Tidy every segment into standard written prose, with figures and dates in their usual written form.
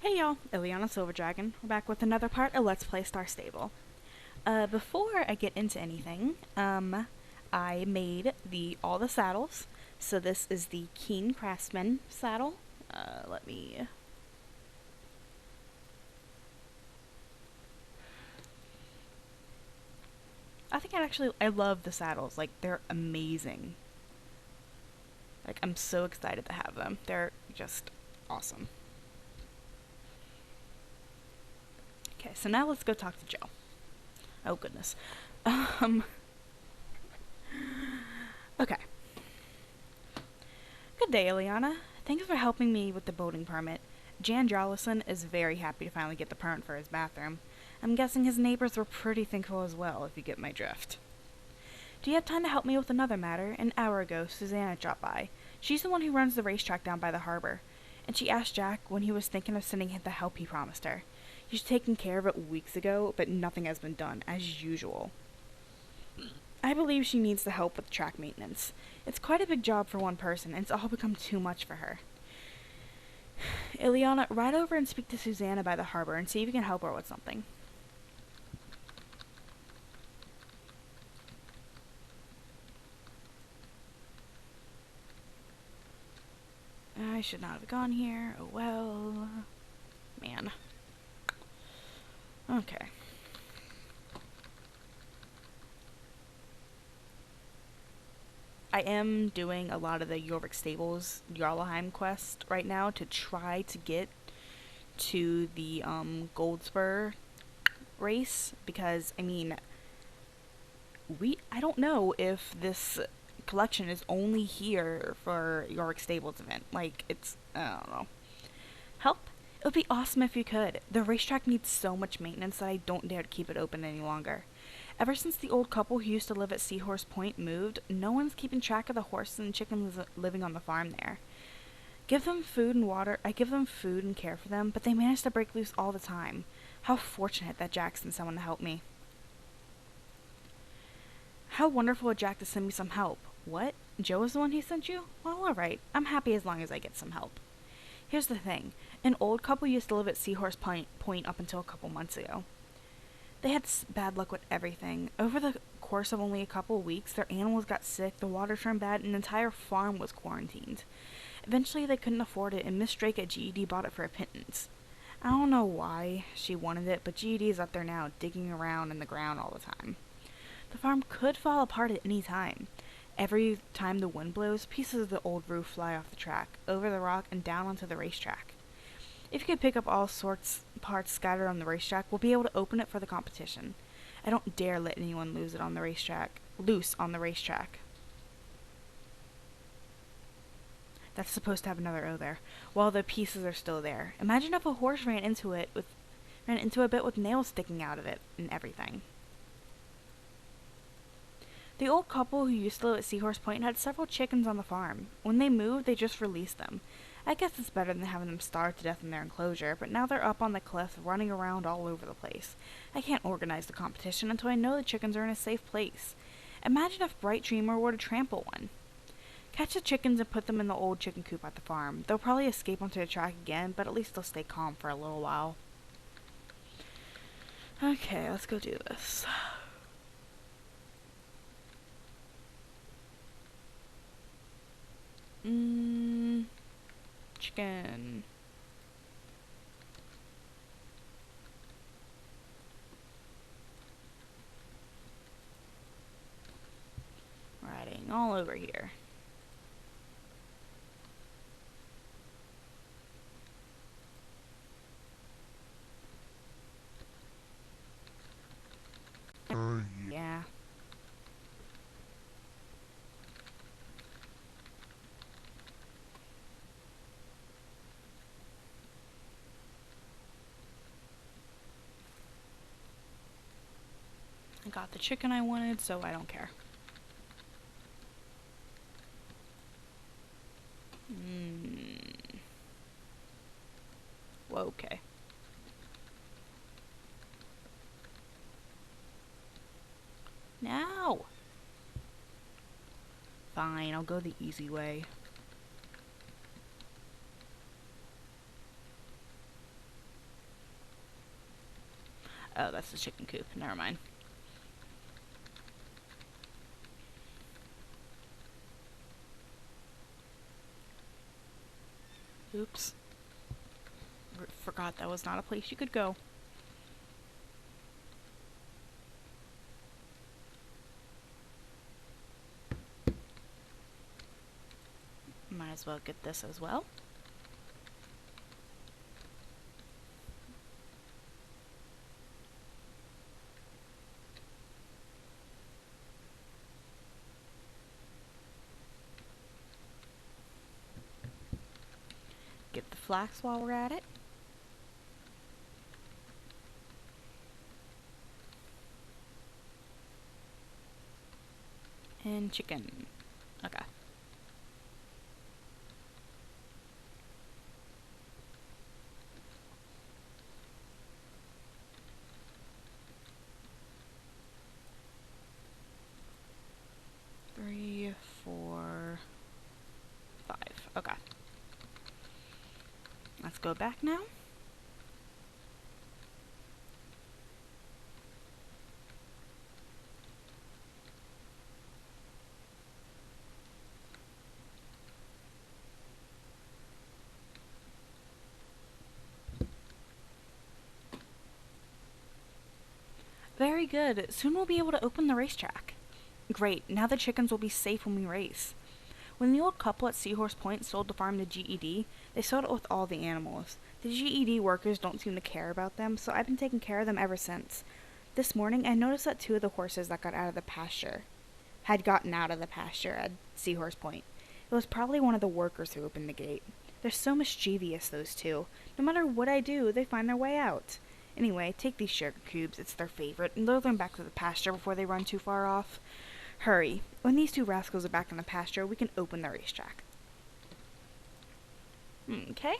Hey y'all, Ileana Silverdragon. We're back with another part of Let's Play Star Stable. Before I get into anything, I made all the saddles. So this is the Keen Craftsman saddle. Let me... I love the saddles. Like, they're amazing. Like, I'm so excited to have them. They're just awesome. Okay, so now let's go talk to Joe. Oh goodness. Um, okay. Good day, Ileana. Thanks for helping me with the boating permit. Jan Jarlison is very happy to finally get the permit for his bathroom. I'm guessing his neighbors were pretty thankful as well, if you get my drift. Do you have time to help me with another matter? An hour ago, Susanna dropped by. She's the one who runs the racetrack down by the harbor. And she asked Jack when he was thinking of sending him the help he promised her. He's taken care of it weeks ago, but nothing has been done, as usual. I believe she needs the help with track maintenance. It's quite a big job for one person, and it's all become too much for her. Ileana, ride over and speak to Susanna by the harbor and see if you can help her with something. I should not have gone here. Oh well. Man. Okay. I am doing a lot of the Jorvik Stables Jarlaheim quest right now to try to get to the Goldspur race because I don't know if this collection is only here for Jorvik Stables event. Like I don't know. Help? It would be awesome if you could. The racetrack needs so much maintenance that I don't dare to keep it open any longer. Ever since the old couple who used to live at Seahorse Point moved, no one's keeping track of the horses and chickens living on the farm there. Give them food and water. I give them food and care for them, but they manage to break loose all the time. How fortunate that Jack sent someone to help me. How wonderful of Jack to send me some help. What? Joe is the one he sent you? Well, alright. I'm happy as long as I get some help. Here's the thing. An old couple used to live at Seahorse Point up until a couple months ago. They had bad luck with everything. Over the course of only a couple of weeks, their animals got sick, the water turned bad, and an entire farm was quarantined. Eventually, they couldn't afford it, and Miss Drake at GED bought it for a pittance. I don't know why she wanted it, but GED is up there now, digging around in the ground all the time. The farm could fall apart at any time. Every time the wind blows, pieces of the old roof fly off the track, over the rock, and down onto the racetrack. If you could pick up all sorts parts scattered on the racetrack, we'll be able to open it for the competition. I don't dare let anyone loose on the racetrack. That's supposed to have another O there. While the pieces are still there. Imagine if a horse ran into a bit with nails sticking out of it and everything. The old couple who used to live at Seahorse Point had several chickens on the farm. When they moved, they just released them. I guess it's better than having them starve to death in their enclosure, but now they're up on the cliff, running around all over the place. I can't organize the competition until I know the chickens are in a safe place. Imagine if Bright Dreamer were to trample one. Catch the chickens and put them in the old chicken coop at the farm. They'll probably escape onto the track again, but at least they'll stay calm for a little while. Okay, let's go do this. Chicken. Riding all over here. Yeah. I got the chicken I wanted, so I don't care. Whoa, okay. Now! Fine, I'll go the easy way. Oh, that's the chicken coop. Never mind. Oops. Forgot that was not a place you could go. Might as well get this as well. Get the flax while we're at it. And chicken. Okay. Three, 4, 5. Okay. Let's go back now. Very good. Soon we'll be able to open the racetrack. Great. Now the chickens will be safe when we race. When the old couple at Seahorse Point sold the farm to GED, they sold it with all the animals. The GED workers don't seem to care about them, so I've been taking care of them ever since. This morning, I noticed that 2 of the horses that got out of the pasture had gotten out of the pasture at Seahorse Point. It was probably one of the workers who opened the gate. They're so mischievous, those 2. No matter what I do, they find their way out. Anyway, take these sugar cubes, it's their favorite, and lure them back to the pasture before they run too far off. Hurry. When these 2 rascals are back in the pasture, we can open the racetrack. Okay.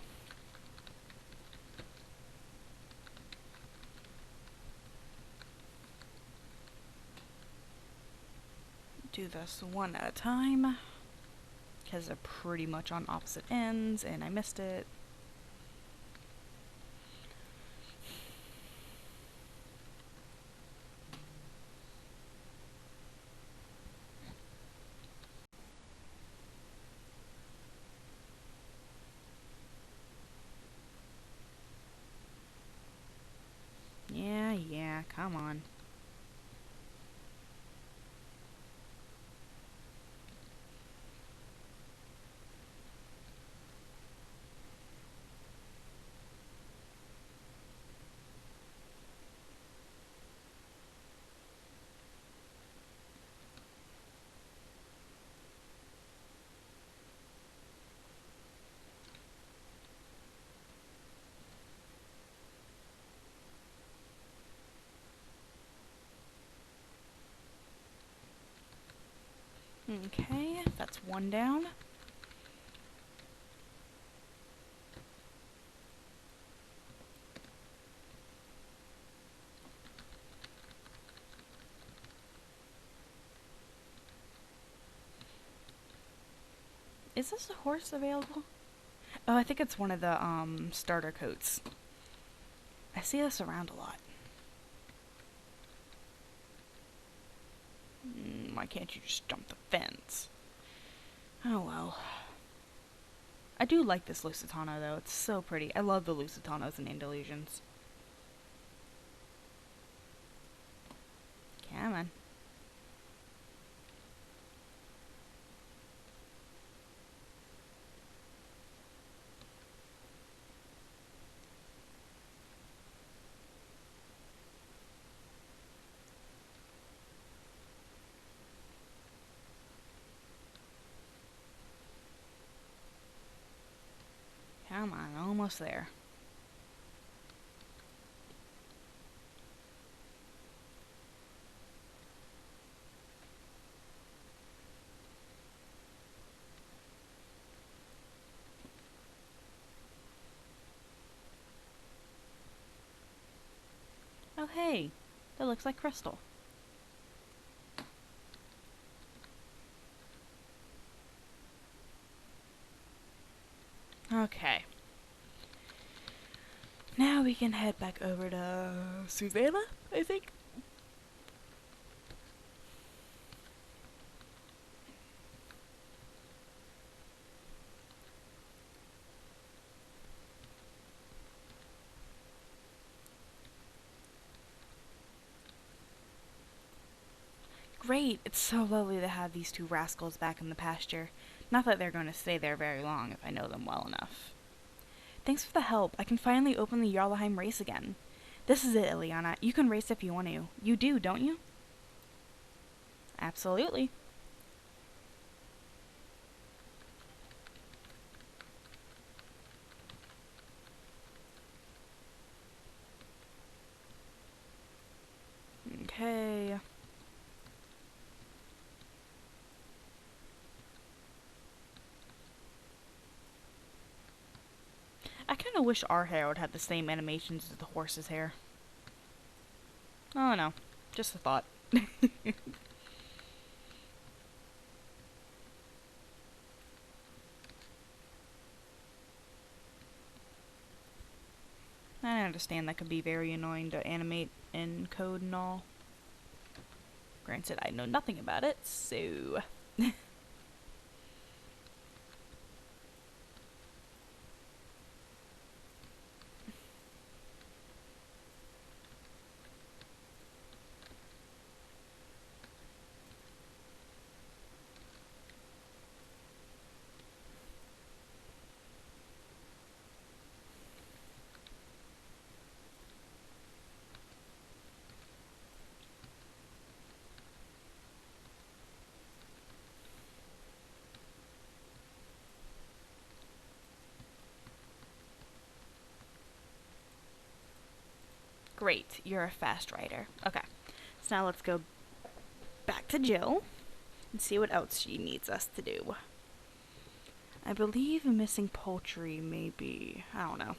Do this one at a time, because they're pretty much on opposite ends, and I missed it. Yeah, come on. Okay, that's 1 down. Is this a horse available? Oh, I think it's one of the, starter coats. I see this around a lot. Why can't you just jump the fence? Oh well. I do like this Lusitano though, it's so pretty. I love the Lusitanos and Andalusians. Come on. Come on, almost there. Oh hey, that looks like Crystal. Okay. Now we can head back over to Susanna, I think. Great, it's so lovely to have these two rascals back in the pasture. Not that they're going to stay there very long if I know them well enough. Thanks for the help. I can finally open the Jarlheim race again. This is it, Ileana. You can race if you want to. You do, don't you? Absolutely. Okay. I kind of wish our hair would have the same animations as the horse's hair. Oh no, just a thought. I understand that could be very annoying to animate in code and all. Granted, I know nothing about it, so... Great, you're a fast rider. Okay, so now let's go back to Jill and see what else she needs us to do. I believe missing poultry may be... I don't know.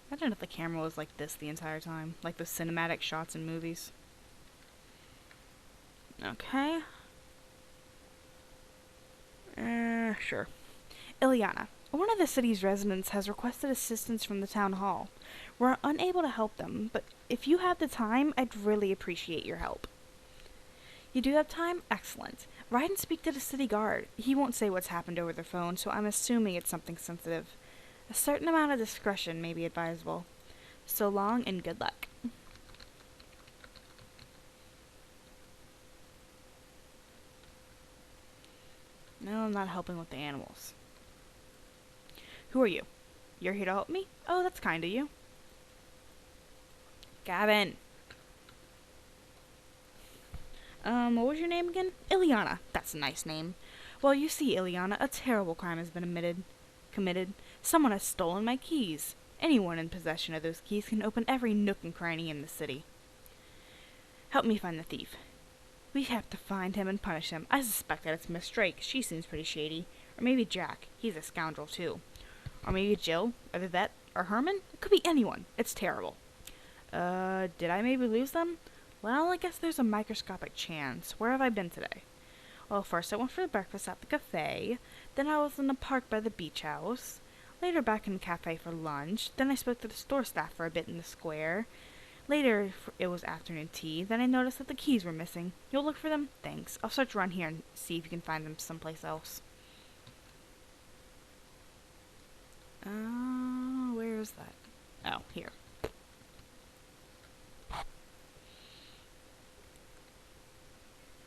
Imagine if the camera was like this the entire time. Like the cinematic shots in movies. Okay. Sure. Ileana, one of the city's residents has requested assistance from the town hall. We're unable to help them, but if you have the time, I'd really appreciate your help. You do have time? Excellent. Ride and speak to the city guard. He won't say what's happened over the phone, so I'm assuming it's something sensitive. A certain amount of discretion may be advisable. So long and good luck. No, I'm not helping with the animals. Who are you? You're here to help me? Oh, that's kind of you. Gavin. What was your name again? Ileana. That's a nice name. Well, you see, Ileana, a terrible crime has been committed. Someone has stolen my keys. Anyone in possession of those keys can open every nook and cranny in the city. Help me find the thief. We have to find him and punish him. I suspect that it's Miss Drake. She seems pretty shady. Or maybe Jack. He's a scoundrel, too. Or maybe Jill, or the vet, or Herman? It could be anyone. It's terrible. Did I maybe lose them? Well, I guess there's a microscopic chance. Where have I been today? Well, first I went for breakfast at the cafe. Then I was in the park by the beach house. Later back in the cafe for lunch. Then I spoke to the store staff for a bit in the square. Later, it was afternoon tea. Then I noticed that the keys were missing. You'll look for them? Thanks. I'll search around here and see if you can find them someplace else. Where is that? Oh, here.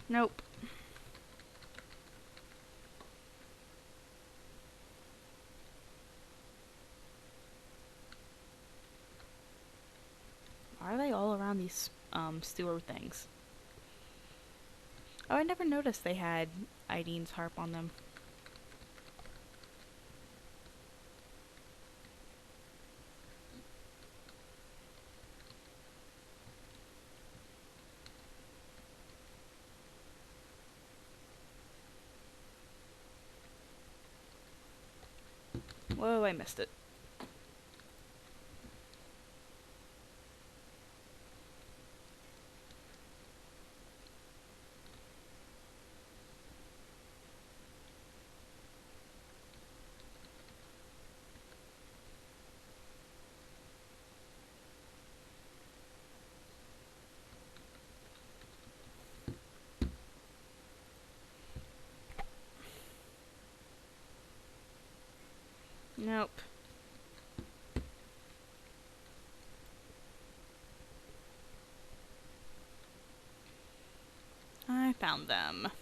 Nope. Why are they all around these, sewer things? Oh, I never noticed they had Idine's harp on them. Whoa, I missed it. them.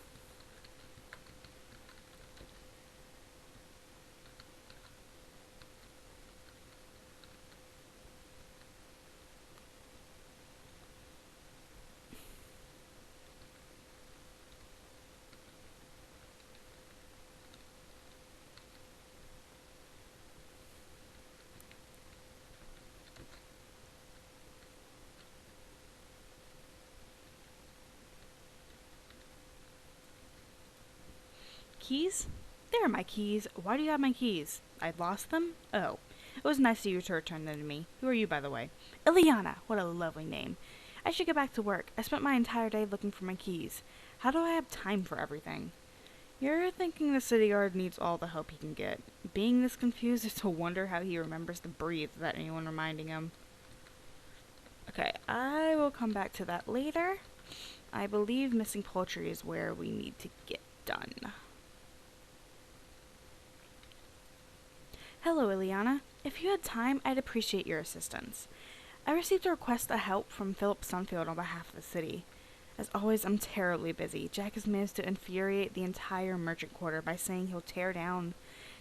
Keys? There are my keys. Why do you have my keys? I'd lost them? Oh. It was nice of you to return them to me. Who are you, by the way? Ileana! What a lovely name. I should get back to work. I spent my entire day looking for my keys. How do I have time for everything? You're thinking the city guard needs all the help he can get. Being this confused is to wonder how he remembers to breathe without anyone reminding him. Okay, I will come back to that later. I believe missing poultry is where we need to get done. Hello, Ileana. If you had time, I'd appreciate your assistance. I received a request to help from Philip Sunfield on behalf of the city. As always, I'm terribly busy. Jack has managed to infuriate the entire merchant quarter by saying he'll tear down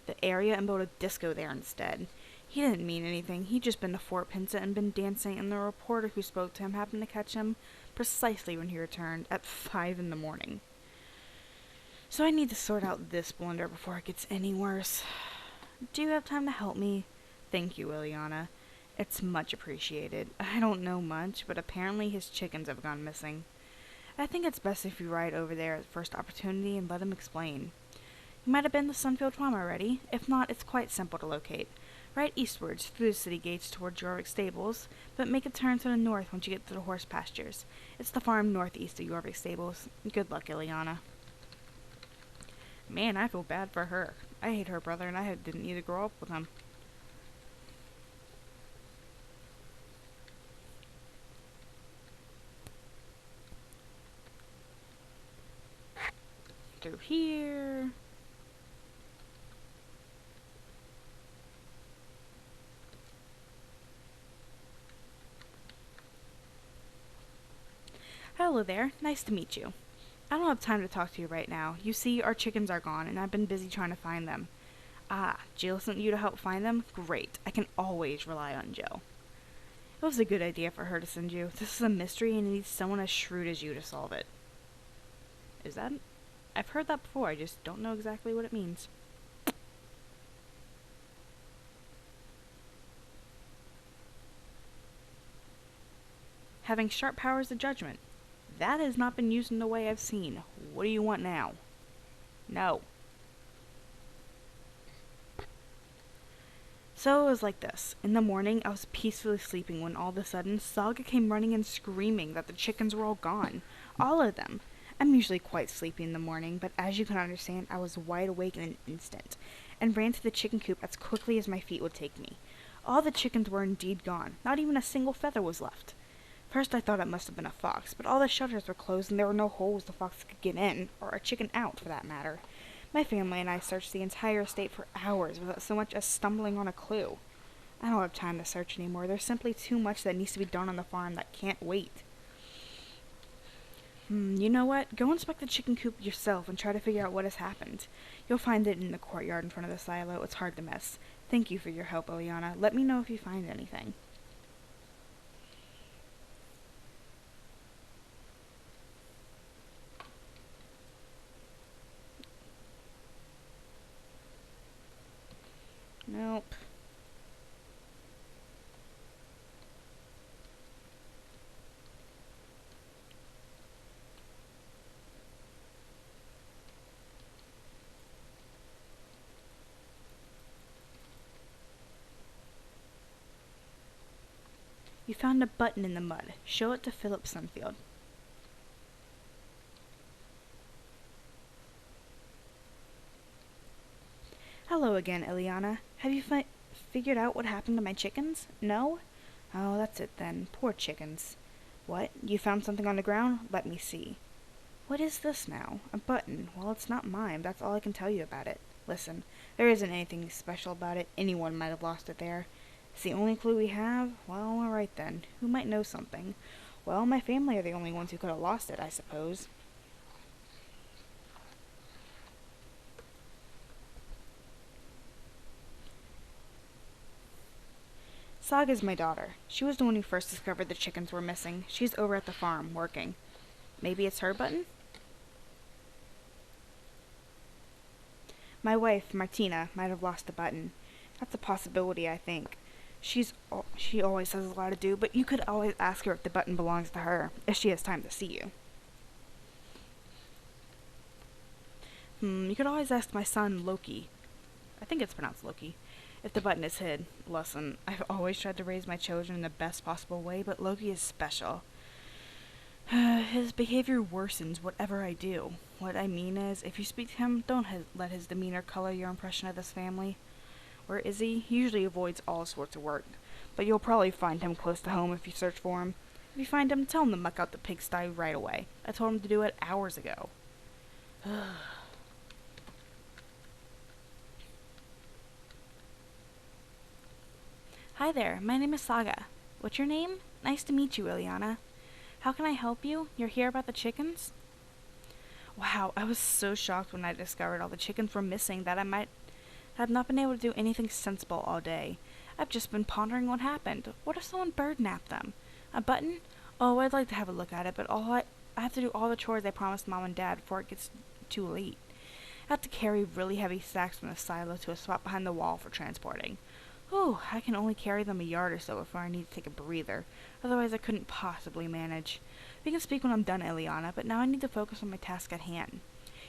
the area and build a disco there instead. He didn't mean anything. He'd just been to Fort Pinta and been dancing, and the reporter who spoke to him happened to catch him precisely when he returned at 5 in the morning. So I need to sort out this blunder before it gets any worse. Do you have time to help me? Thank you, Ileana. It's much appreciated. I don't know much, but apparently his chickens have gone missing. I think it's best if you ride over there at the first opportunity and let him explain. You might have been to Sunfield Farm already. If not, it's quite simple to locate. Ride eastwards through the city gates toward Jorvik Stables, but make a turn to the north once you get to the horse pastures. It's the farm northeast of Jorvik Stables. Good luck, Ileana. Man, I feel bad for her. I hate her brother, and I didn't need to grow up with him. Through here. Hello there. Nice to meet you. I don't have time to talk to you right now. You see, our chickens are gone, and I've been busy trying to find them. Ah, Jill sent you to help find them? Great. I can always rely on Jill. It was a good idea for her to send you. This is a mystery, and it needs someone as shrewd as you to solve it. Is that... I've heard that before, I just don't know exactly what it means. Having sharp powers of judgment. That has not been used in the way I've seen. What do you want now? No. So it was like this. In the morning, I was peacefully sleeping when all of a sudden, Saga came running and screaming that the chickens were all gone. All of them. I'm usually quite sleepy in the morning, but as you can understand, I was wide awake in an instant, and ran to the chicken coop as quickly as my feet would take me. All the chickens were indeed gone. Not even a single feather was left. First I thought it must have been a fox, but all the shutters were closed and there were no holes the fox could get in, or a chicken out, for that matter. My family and I searched the entire estate for hours without so much as stumbling on a clue. I don't have time to search anymore. There's simply too much that needs to be done on the farm that can't wait. You know what? Go inspect the chicken coop yourself and try to figure out what has happened. You'll find it in the courtyard in front of the silo. It's hard to miss. Thank you for your help, Ileana. Let me know if you find anything. Nope. You found a button in the mud. Show it to Philip Sunfield. Hello again, Ileana. Have you figured out what happened to my chickens? No? Oh, that's it then. Poor chickens. What? You found something on the ground? Let me see. What is this now? A button. Well, it's not mine. That's all I can tell you about it. Listen, there isn't anything special about it. Anyone might have lost it there. It's the only clue we have? Well, alright then. Who might know something? Well, my family are the only ones who could have lost it, I suppose. Saga's my daughter. She was the one who first discovered the chickens were missing. She's over at the farm, working. Maybe it's her button? My wife, Martina, might have lost the button. That's a possibility, I think. She always has a lot to do, but you could always ask her if the button belongs to her, if she has time to see you. You could always ask my son, Loki. I think it's pronounced Loki. If the button is hid. Listen, I've always tried to raise my children in the best possible way, but Loki is special. His behavior worsens whatever I do. What I mean is, if you speak to him, don't let his demeanor color your impression of this family. Where is he? He usually avoids all sorts of work, but you'll probably find him close to home if you search for him. If you find him, tell him to muck out the pigsty right away. I told him to do it hours ago. Hi there, my name is Saga. What's your name? Nice to meet you, Ileana. How can I help you? You're here about the chickens? Wow, I was so shocked when I discovered all the chickens were missing that I might have not been able to do anything sensible all day. I've just been pondering what happened. What if someone bird-napped them? A button? Oh, I'd like to have a look at it, but I have to do all the chores I promised Mom and Dad before it gets too late. I have to carry really heavy sacks from the silo to a spot behind the wall for transporting. Ooh, I can only carry them a yard or so before I need to take a breather. Otherwise, I couldn't possibly manage. We can speak when I'm done, Ileana, but now I need to focus on my task at hand.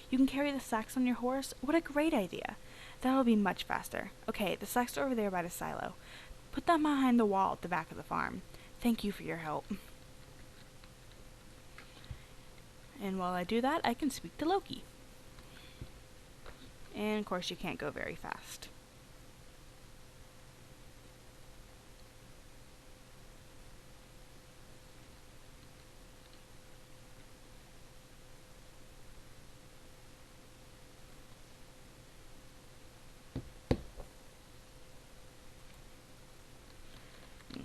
You can carry the sacks on your horse? What a great idea. That'll be much faster. Okay, the sacks are over there by the silo. Put them behind the wall at the back of the farm. Thank you for your help. And while I do that, I can speak to Loki. And of course, you can't go very fast.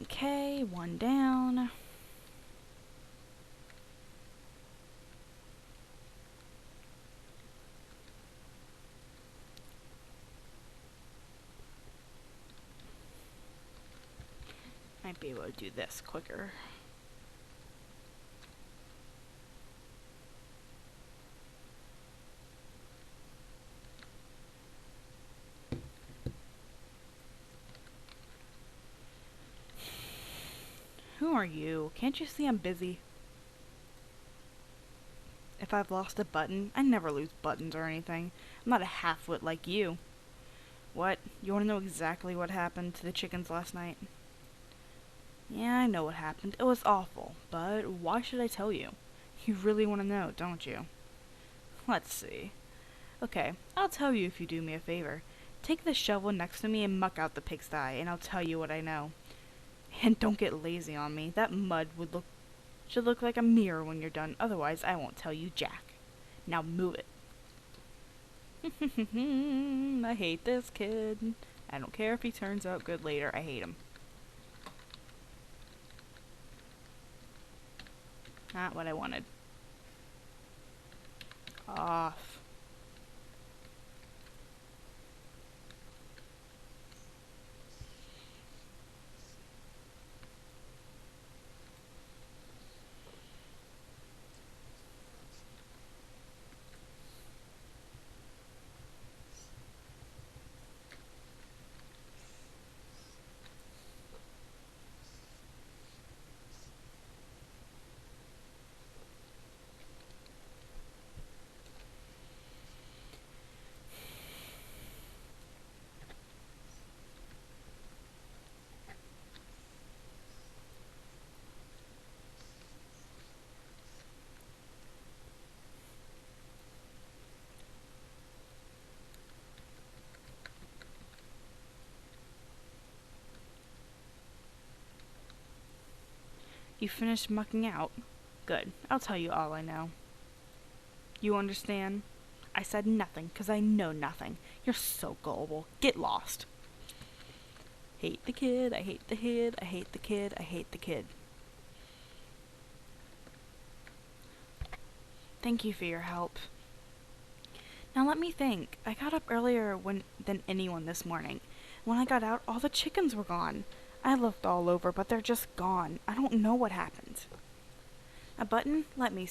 Okay, one down. Might be able to do this quicker. Who are you? Can't you see I'm busy? If I've lost a button, I never lose buttons or anything. I'm not a half-wit like you. What? You want to know exactly what happened to the chickens last night? Yeah, I know what happened. It was awful, but why should I tell you? You really want to know, don't you? Let's see. Okay, I'll tell you if you do me a favor. Take the shovel next to me and muck out the pigsty, and I'll tell you what I know. And don't get lazy on me. That mud should look like a mirror when you're done. Otherwise, I won't tell you jack. Now move it. I hate this kid. I don't care if he turns out good later. I hate him. Not what I wanted. Off. You finished mucking out? Good. I'll tell you all I know. You understand? I said nothing, 'cause I know nothing. You're so gullible. Get lost. Hate the kid, I hate the kid, I hate the kid, I hate the kid. Thank you for your help. Now let me think. I got up earlier than anyone this morning. When I got out, all the chickens were gone. I looked all over, but they're just gone. I don't know what happened. A button? Let me